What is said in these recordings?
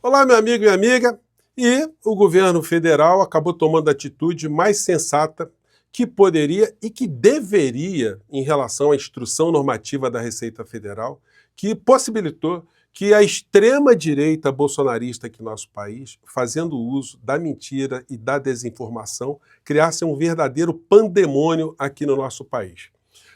Olá, meu amigo e minha amiga. E o governo federal acabou tomando a atitude mais sensata que poderia e que deveria em relação à instrução normativa da Receita Federal, que possibilitou que a extrema-direita bolsonarista aqui no nosso país, fazendo uso da mentira e da desinformação, criasse um verdadeiro pandemônio aqui no nosso país.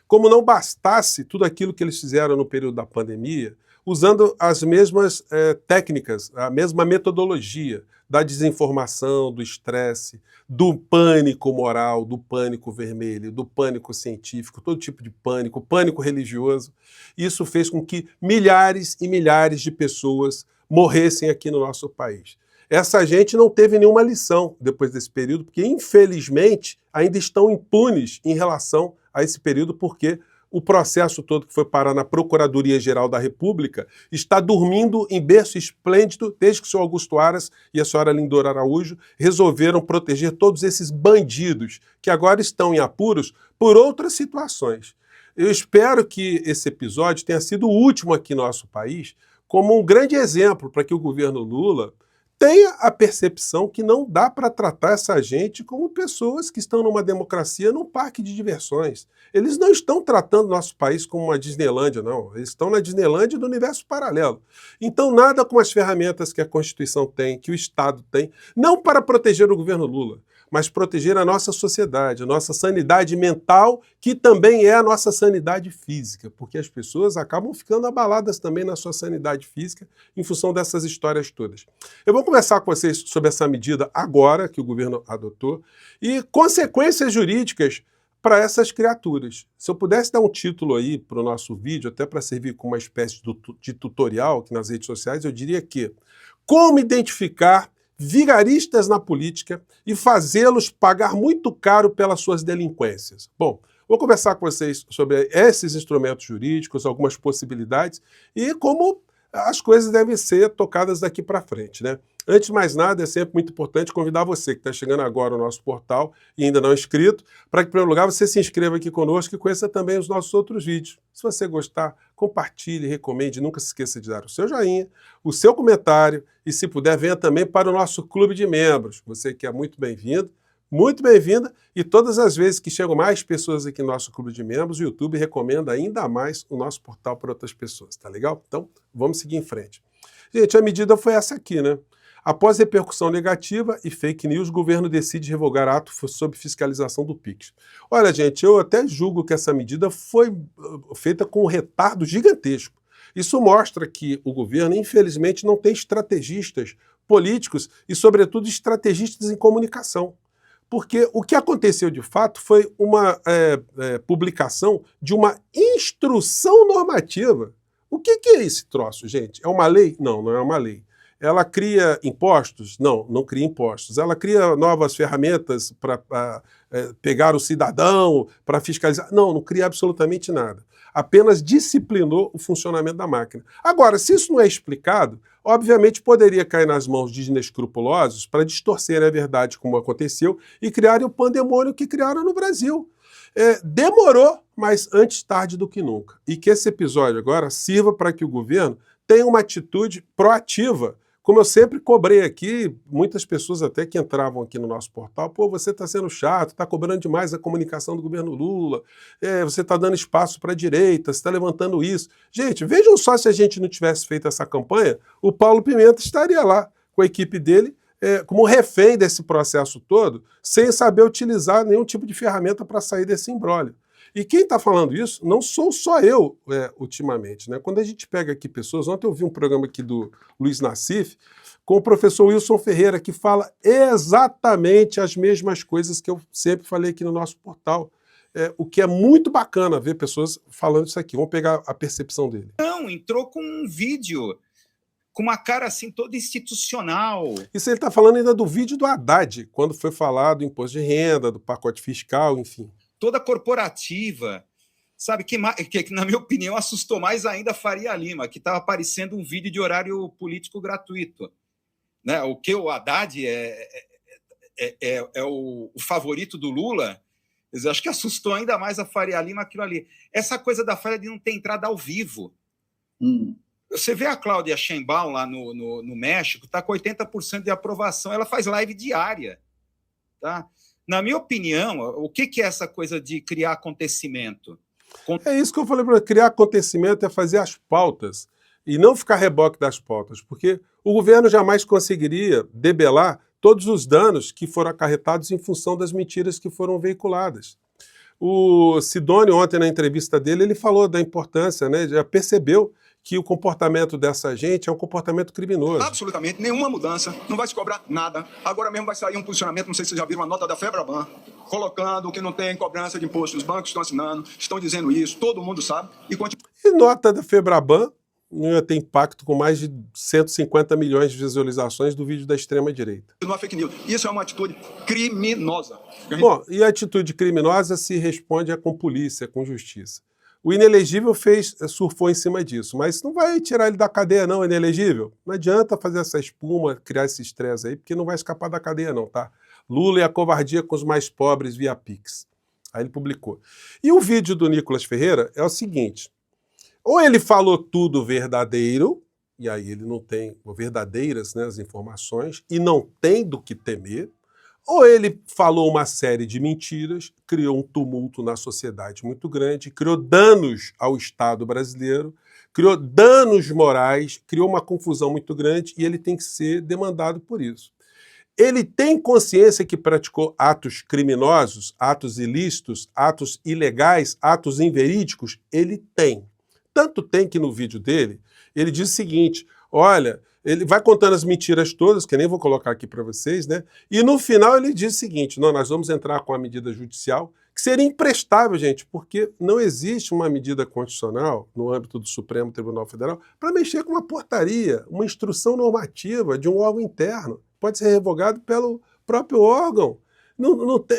Como não bastasse tudo aquilo que eles fizeram no período da pandemia, usando as mesmas técnicas, a mesma metodologia da desinformação, do estresse, do pânico moral, do pânico vermelho, do pânico científico, todo tipo de pânico, pânico religioso. Isso fez com que milhares e milhares de pessoas morressem aqui no nosso país. Essa gente não teve nenhuma lição depois desse período, porque, infelizmente, ainda estão impunes em relação a esse período, porque o processo todo que foi parar na Procuradoria-Geral da República está dormindo em berço esplêndido desde que o senhor Augusto Aras e a senhora Lindora Araújo resolveram proteger todos esses bandidos que agora estão em apuros por outras situações. Eu espero que esse episódio tenha sido o último aqui no nosso país como um grande exemplo para que o governo Lula tenha a percepção que não dá para tratar essa gente como pessoas que estão numa democracia, num parque de diversões. Eles não estão tratando nosso país como uma Disneylândia, não. Eles estão na Disneylândia do universo paralelo. Então, nada com as ferramentas que a Constituição tem, que o Estado tem, não para proteger o governo Lula, mas proteger a nossa sociedade, a nossa sanidade mental, que também é a nossa sanidade física, porque as pessoas acabam ficando abaladas também na sua sanidade física em função dessas histórias todas. Eu vou conversar com vocês sobre essa medida agora que o governo adotou e consequências jurídicas para essas criaturas. Se eu pudesse dar um título aí para o nosso vídeo, até para servir como uma espécie de tutorial aqui nas redes sociais, eu diria que como identificar vigaristas na política e fazê-los pagar muito caro pelas suas delinquências. Bom, vou conversar com vocês sobre esses instrumentos jurídicos, algumas possibilidades e como as coisas devem ser tocadas daqui para frente, né? Antes de mais nada, é sempre muito importante convidar você que está chegando agora no nosso portal e ainda não é inscrito, para que, em primeiro lugar, você se inscreva aqui conosco e conheça também os nossos outros vídeos. Se você gostar, compartilhe, recomende, nunca se esqueça de dar o seu joinha, o seu comentário e, se puder, venha também para o nosso clube de membros. Você que é muito bem-vindo, muito bem-vinda, e todas as vezes que chegam mais pessoas aqui no nosso clube de membros, o YouTube recomenda ainda mais o nosso portal para outras pessoas, tá legal? Então, vamos seguir em frente. Gente, a medida foi essa aqui, né? Após repercussão negativa e fake news, o governo decide revogar ato sob fiscalização do Pix. Olha, gente, eu até julgo que essa medida foi feita com um retardo gigantesco. Isso mostra que o governo, infelizmente, não tem estrategistas políticos e, sobretudo, estrategistas em comunicação. Porque o que aconteceu de fato foi uma publicação de uma instrução normativa. O que é esse troço, gente? É uma lei? Não, não é uma lei. Ela cria impostos? Não, não cria impostos. Ela cria novas ferramentas para pegar o cidadão, para fiscalizar? Não, não cria absolutamente nada. Apenas disciplinou o funcionamento da máquina. Agora, se isso não é explicado, obviamente poderia cair nas mãos de inescrupulosos para distorcer a verdade como aconteceu e criarem o pandemônio que criaram no Brasil. Demorou, mas antes tarde do que nunca. E que esse episódio agora sirva para que o governo tenha uma atitude proativa. Como eu sempre cobrei aqui, muitas pessoas até que entravam aqui no nosso portal, pô, você está sendo chato, está cobrando demais a comunicação do governo Lula, você está dando espaço para a direita, você está levantando isso. Gente, vejam só se a gente não tivesse feito essa campanha, o Paulo Pimenta estaria lá com a equipe dele, como refém desse processo todo, sem saber utilizar nenhum tipo de ferramenta para sair desse imbróglio. E quem está falando isso não sou só eu, ultimamente, né? Quando a gente pega aqui pessoas, ontem eu vi um programa aqui do Luiz Nassif, com o professor Wilson Ferreira, que fala exatamente as mesmas coisas que eu sempre falei aqui no nosso portal. O que é muito bacana ver pessoas falando isso aqui. Vamos pegar a percepção dele. Não, entrou com um vídeo com uma cara assim toda institucional. Isso ele está falando ainda do vídeo do Haddad, quando foi falado do imposto de renda, do pacote fiscal, enfim. Toda corporativa, sabe, que na minha opinião assustou mais ainda a Faria Lima, que estava aparecendo um vídeo de horário político gratuito. Né? O que o Haddad é o favorito do Lula, eu acho que assustou ainda mais a Faria Lima aquilo ali. Essa coisa da Faria de não ter entrada ao vivo. Você vê a Cláudia Sheinbaum lá no México, está com 80% de aprovação, ela faz live diária. Tá? Na minha opinião, o que é essa coisa de criar acontecimento? É isso que eu falei para criar acontecimento, é fazer as pautas e não ficar reboque das pautas, porque o governo jamais conseguiria debelar todos os danos que foram acarretados em função das mentiras que foram veiculadas. O Sidônio, ontem na entrevista dele, ele falou da importância, né, já percebeu que o comportamento dessa gente é um comportamento criminoso. Absolutamente nenhuma mudança, não vai se cobrar nada. Agora mesmo vai sair um posicionamento, não sei se vocês já viram uma nota da Febraban, colocando que não tem cobrança de imposto. Os bancos estão assinando, estão dizendo isso, todo mundo sabe. E nota da Febraban não ia ter impacto com mais de 150 milhões de visualizações do vídeo da extrema-direita. Não é fake news. Isso é uma atitude criminosa. Bom, e a atitude criminosa se responde com polícia, com justiça. O inelegível surfou em cima disso, mas não vai tirar ele da cadeia não, inelegível. Não adianta fazer essa espuma, criar esse estresse aí, porque não vai escapar da cadeia não, tá? Lula e a covardia com os mais pobres via Pix. Aí ele publicou. E o vídeo do Nicolas Ferreira é o seguinte, ou ele falou tudo verdadeiro, e aí ele não tem verdadeiras, né, as informações, e não tem do que temer, ou ele falou uma série de mentiras, criou um tumulto na sociedade muito grande, criou danos ao Estado brasileiro, criou danos morais, criou uma confusão muito grande e ele tem que ser demandado por isso. Ele tem consciência que praticou atos criminosos, atos ilícitos, atos ilegais, atos inverídicos? Ele tem. Tanto tem que no vídeo dele, ele diz o seguinte, olha, ele vai contando as mentiras todas, que nem vou colocar aqui para vocês, né? E no final ele diz o seguinte, não, nós vamos entrar com a medida judicial, que seria imprestável, gente, porque não existe uma medida constitucional no âmbito do Supremo Tribunal Federal para mexer com uma portaria, uma instrução normativa de um órgão interno. Pode ser revogado pelo próprio órgão. Não tem,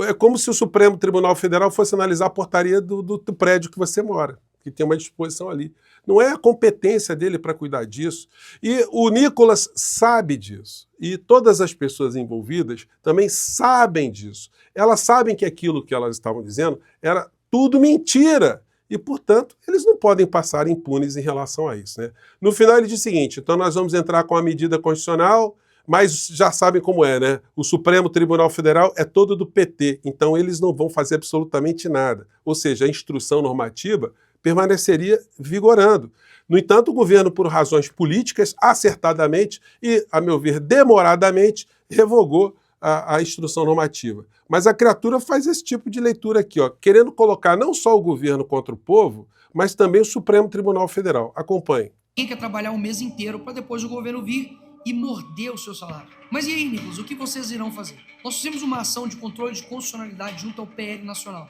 é como se o Supremo Tribunal Federal fosse analisar a portaria do prédio que você mora, que tem uma disposição ali. Não é a competência dele para cuidar disso. E o Nicolas sabe disso. E todas as pessoas envolvidas também sabem disso. Elas sabem que aquilo que elas estavam dizendo era tudo mentira. E, portanto, eles não podem passar impunes em relação a isso, né? No final ele diz o seguinte, então nós vamos entrar com a medida constitucional, mas já sabem como é, né? O Supremo Tribunal Federal é todo do PT, então eles não vão fazer absolutamente nada. Ou seja, a instrução normativa permaneceria vigorando. No entanto, o governo, por razões políticas, acertadamente e, a meu ver, demoradamente, revogou a instrução normativa. Mas a criatura faz esse tipo de leitura aqui, ó, querendo colocar não só o governo contra o povo, mas também o Supremo Tribunal Federal. Acompanhe. Quem quer trabalhar um mês inteiro para depois o governo vir e morder o seu salário? Mas e aí, Nicolas, o que vocês irão fazer? Nós fizemos uma ação de controle de constitucionalidade junto ao PL Nacional.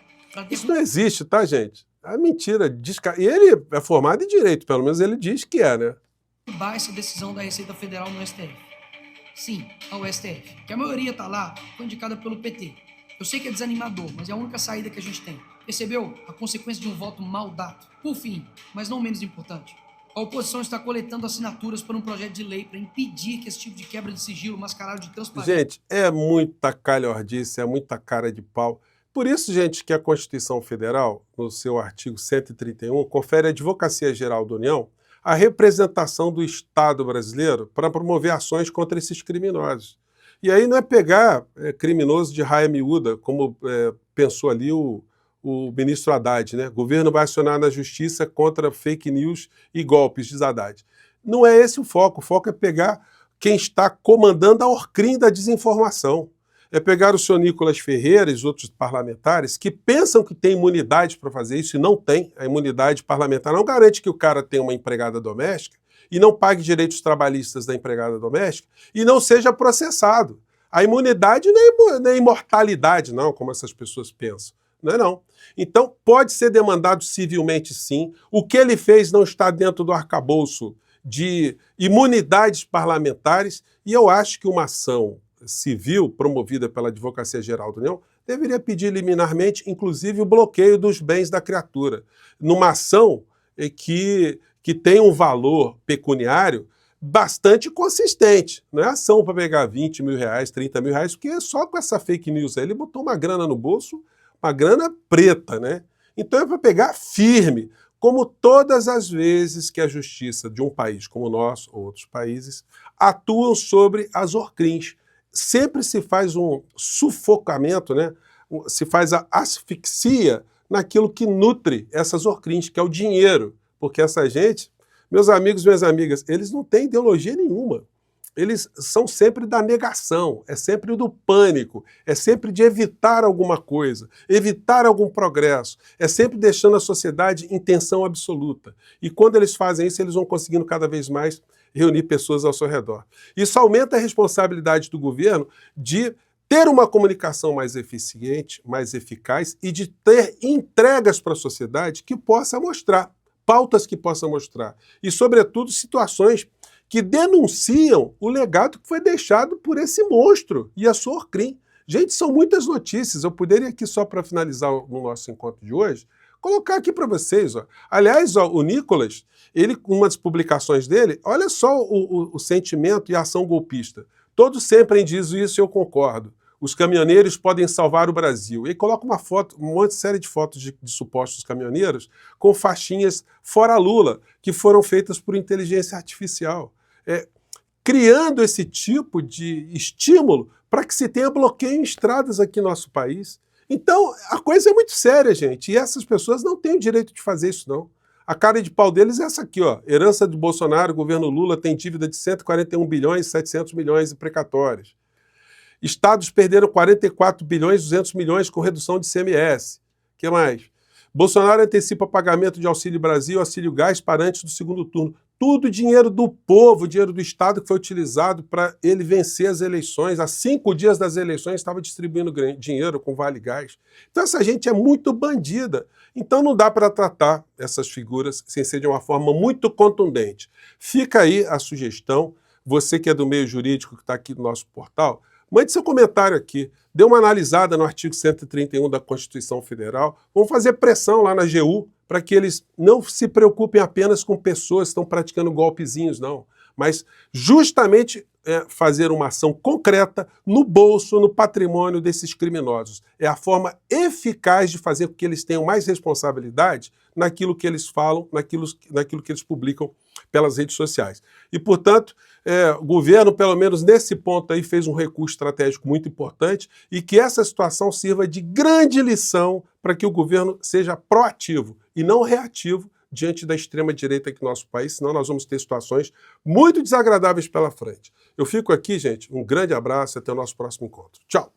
Isso não existe, tá, gente? É mentira. E ele é formado em direito, pelo menos ele diz que é, né? Derrubar essa decisão da Receita Federal no STF. Sim, ao STF. Que a maioria tá lá, foi indicada pelo PT. Eu sei que é desanimador, mas é a única saída que a gente tem. Percebeu? A consequência de um voto mal dado. Por fim, mas não menos importante, a oposição está coletando assinaturas para um projeto de lei para impedir que esse tipo de quebra de sigilo mascarado de transparência... Gente, é muita calhordice, é muita cara de pau. Por isso, gente, que a Constituição Federal, no seu artigo 131, confere à Advocacia Geral da União a representação do Estado brasileiro para promover ações contra esses criminosos. E aí não é pegar criminoso de raia miúda, como pensou ali o ministro Haddad, né? O governo vai acionar na justiça contra fake news e golpes, diz Haddad. Não é esse o foco é pegar quem está comandando a orcrim da desinformação. É pegar o senhor Nicolas Ferreira e os outros parlamentares que pensam que tem imunidade para fazer isso e não tem. A imunidade parlamentar não garante que o cara tenha uma empregada doméstica e não pague direitos trabalhistas da empregada doméstica e não seja processado. A imunidade não é imortalidade, não, como essas pessoas pensam. Não é não. Então, pode ser demandado civilmente, sim. O que ele fez não está dentro do arcabouço de imunidades parlamentares e eu acho que uma ação civil promovida pela Advocacia Geral da União deveria pedir liminarmente, inclusive, o bloqueio dos bens da criatura, numa ação que tem um valor pecuniário bastante consistente. Não é ação para pegar 20 mil reais, 30 mil reais, porque só com essa fake news aí ele botou uma grana no bolso, uma grana preta, né? Então é para pegar firme, como todas as vezes que a justiça de um país como o nosso, ou outros países, atuam sobre as ORCRINs. Sempre se faz um sufocamento, né? Se faz a asfixia naquilo que nutre essas ORCRINs, que é o dinheiro. Porque essa gente, meus amigos e minhas amigas, eles não têm ideologia nenhuma. Eles são sempre da negação, é sempre do pânico, é sempre de evitar alguma coisa, evitar algum progresso, é sempre deixando a sociedade em tensão absoluta. E quando eles fazem isso, eles vão conseguindo cada vez mais reunir pessoas ao seu redor. Isso aumenta a responsabilidade do governo de ter uma comunicação mais eficiente, mais eficaz e de ter entregas para a sociedade que possa mostrar, pautas que possam mostrar e, sobretudo, situações que denunciam o legado que foi deixado por esse monstro e a sua ORCRIN. Gente, são muitas notícias. Eu poderia aqui, só para finalizar no nosso encontro de hoje, colocar aqui para vocês. Ó. Aliás, ó, o Nicolas, ele, uma das publicações dele, olha só o sentimento e a ação golpista. Todos sempre dizem isso e eu concordo. Os caminhoneiros podem salvar o Brasil. E coloca uma foto, uma série de fotos de supostos caminhoneiros com faixinhas fora Lula, que foram feitas por inteligência artificial. Criando esse tipo de estímulo para que se tenha bloqueio em estradas aqui no nosso país. Então, a coisa é muito séria, gente, e essas pessoas não têm o direito de fazer isso, não. A cara de pau deles é essa aqui, ó. Herança do Bolsonaro, governo Lula tem dívida de 141 bilhões e 700 milhões em precatórios. Estados perderam 44 bilhões e 200 milhões com redução de ICMS. O que mais? Bolsonaro antecipa pagamento de Auxílio Brasil, Auxílio Gás para antes do segundo turno. Tudo dinheiro do povo, dinheiro do Estado que foi utilizado para ele vencer as eleições. Há 5 dias das eleições estava distribuindo dinheiro com Vale Gás. Então essa gente é muito bandida. Então não dá para tratar essas figuras sem ser de uma forma muito contundente. Fica aí a sugestão. Você que é do meio jurídico, que está aqui no nosso portal, mande seu comentário aqui. Dê uma analisada no artigo 131 da Constituição Federal. Vamos fazer pressão lá na AGU para que eles não se preocupem apenas com pessoas que estão praticando golpezinhos, não. Mas justamente fazer uma ação concreta no bolso, no patrimônio desses criminosos. É a forma eficaz de fazer com que eles tenham mais responsabilidade naquilo que eles falam, naquilo que eles publicam pelas redes sociais. E, portanto, o governo, pelo menos nesse ponto aí, fez um recurso estratégico muito importante e que essa situação sirva de grande lição para que o governo seja proativo e não reativo diante da extrema-direita aqui no nosso país, senão nós vamos ter situações muito desagradáveis pela frente. Eu fico aqui, gente, um grande abraço e até o nosso próximo encontro. Tchau!